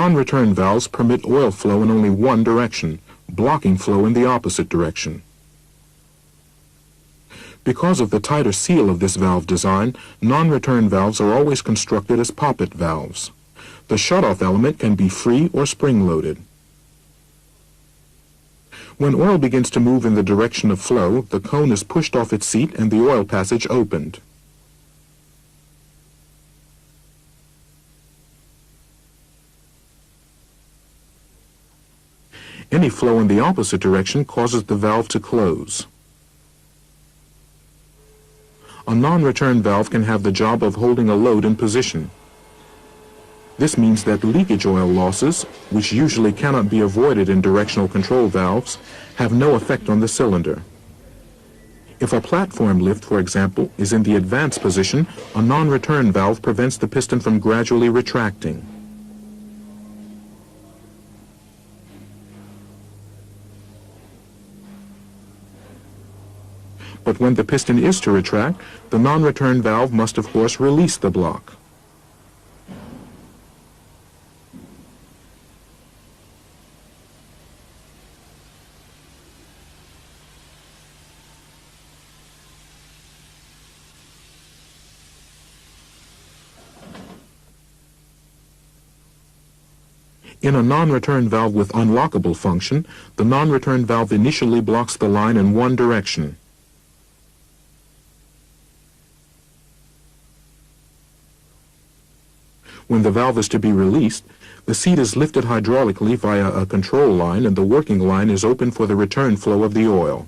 Non-return valves permit oil flow in only one direction, blocking flow in the opposite direction. Because of the tighter seal of this valve design, non-return valves are always constructed as poppet valves. The shutoff element can be free or spring-loaded. When oil begins to move in the direction of flow, the cone is pushed off its seat and the oil passage opened. Any flow in the opposite direction causes the valve to close. A non-return valve can have the job of holding a load in position. This means that leakage oil losses, which usually cannot be avoided in directional control valves, have no effect on the cylinder. If a platform lift, for example, is in the advanced position, a non-return valve prevents the piston from gradually retracting. But when the piston is to retract, the non-return valve must of course release the block. In a non-return valve with unlockable function, the non-return valve initially blocks the line in one direction. When the valve is to be released, the seat is lifted hydraulically via a control line and the working line is open for the return flow of the oil.